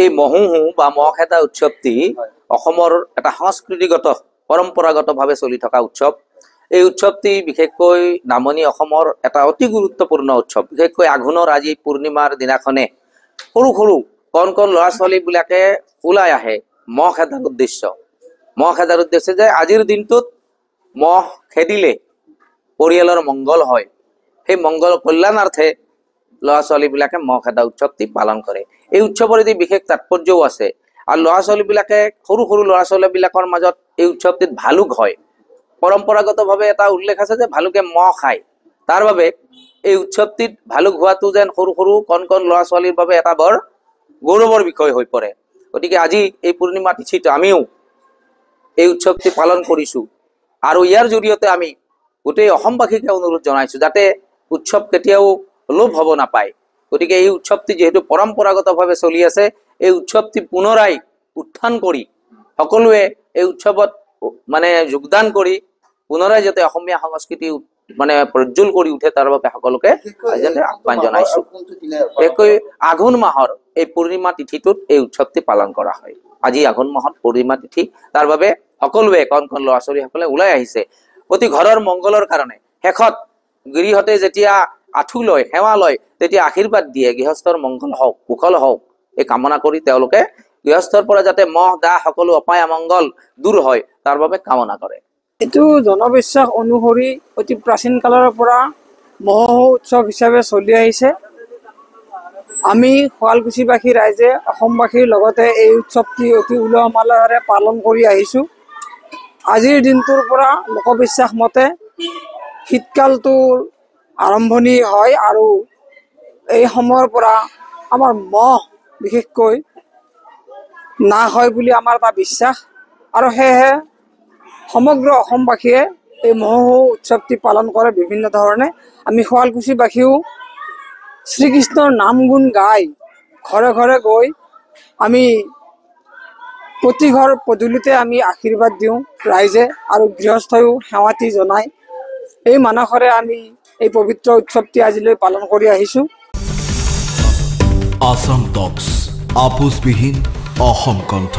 এই মহুহু বা মহ খেদা উৎসৱটি অসমৰ এটা সংস্কৃতিগত পৰম্পৰাগতভাৱে চলি থকা উৎসৱ। এই উৎসৱটি বিশেষকৈ নামনি অসমৰ এটা অতি গুৰুত্বপূৰ্ণ উৎসৱ। বিশেষকৈ আঘোণৰ আজি পূৰ্ণিমাৰ দিনাখনে সৰু সৰু কণ কণ ল'ৰা ছোৱালীবিলাকে ওলাই আহে মহ খেদাৰ উদ্দেশ্য। মহ খেদাৰ উদ্দেশ্যে যে আজিৰ দিনটোত মহ খেদিলে পৰিয়ালৰ মংগল হয়, সেই মংগল কল্যাণাৰ্থে ল'ৰা ছোৱালীবিলাকে মহ খেদা উৎসৱটি পালন কৰে। এই উৎসৱৰ এটি বিশেষ তাৎপৰ্যও আছে। আৰু ল'ৰা ছোৱালীবিলাকে সৰু সৰু ল'ৰা ছোৱালীবিলাকৰ মাজত এই উৎসৱটিত ভালুক হয়। পৰম্পৰাগতভাৱে এটা উল্লেখ আছে যে ভালুকে মহ খায়। তাৰ বাবে এই উৎসৱটিত ভালুক হোৱাটো যেন সৰু সৰু কণ কণ ল'ৰা ছোৱালীৰ বাবে এটা বৰ গৌৰৱৰ বিষয় হৈ পৰে। গতিকে আজি এই পূৰ্ণিমা তিথিত আমিও এই উৎসৱটি পালন কৰিছোঁ আৰু ইয়াৰ জৰিয়তে আমি গোটেই অসমবাসীকে অনুৰোধ জনাইছোঁ যাতে উৎসৱ কেতিয়াও লোভ হ'ব নাপায়। গতিকে এই উৎসৱটি যেহেতু পৰম্পৰাগতভাৱে চলি আছে, এই উৎসৱটি পুনৰাই উত্থান কৰি সকলোৱে এই উৎসৱত মানে যোগদান কৰি পুনৰাই যাতে অসমীয়া সংস্কৃতি মানে প্ৰজ্বল কৰি উঠে তাৰ বাবে সকলোকে আহ্বান জনাইছোঁ। বিশেষকৈ আঘোণ মাহৰ এই পূৰ্ণিমা তিথিটোত এই উৎসৱটি পালন কৰা হয়। আজি আঘোণ মাহত পূৰ্ণিমা তিথি, তাৰ বাবে সকলোৱে কণ কণ ল'ৰা ছোৱালীসকলে ওলাই আহিছে প্ৰতি ঘৰৰ মংগলৰ কাৰণে। শেষত গৃহতে যেতিয়া আঁঠু লয় সেৱা লয় তেতিয়া আশীৰ্বাদ দিয়ে গৃহস্থৰ মংগল হওক কুশল হওক এই কামনা কৰি তেওঁলোকে গৃহস্থৰ পৰা যাতে মহ দাহ সকলো অপায় অমংগল দূৰ হয় তাৰ বাবে কামনা কৰে। এইটো জনবিশ্বাস অনুসৰি অতি প্ৰাচীন কালৰ পৰা মহোহো উৎসৱ হিচাপে চলি আহিছে। আমি শুৱালকুছিবাসী ৰাইজে অসমবাসীৰ লগতে এই উৎসৱটি অতি উলহ মালহেৰে পালন কৰি আহিছোঁ। আজিৰ দিনটোৰ পৰা লোকবিশ্বাস মতে শীতকালটোৰ আৰম্ভণি হয় আৰু এই সময়ৰ পৰা আমাৰ মহ বিশেষকৈ নাশ হয় বুলি আমাৰ এটা বিশ্বাস। আৰু সেয়েহে সমগ্ৰ অসমবাসীয়ে এই মহোহো উৎসৱটি পালন কৰে বিভিন্ন ধৰণে। আমি শুৱালকুছিবাসীও শ্ৰীকৃষ্ণৰ নাম গুণ গাই ঘৰে ঘৰে গৈ আমি প্ৰতি ঘৰ পদূলিতে আমি আশীৰ্বাদ দিওঁ ৰাইজে আৰু গৃহস্থইও সেৱাটি জনায়। এই মানসৰে আমি এই পবিত্ৰ উৎসৱটি আজিলৈ পালন কৰি আহিছোঁ। আসাম টক্স আপোচবিহীন অসম কণ্ঠ।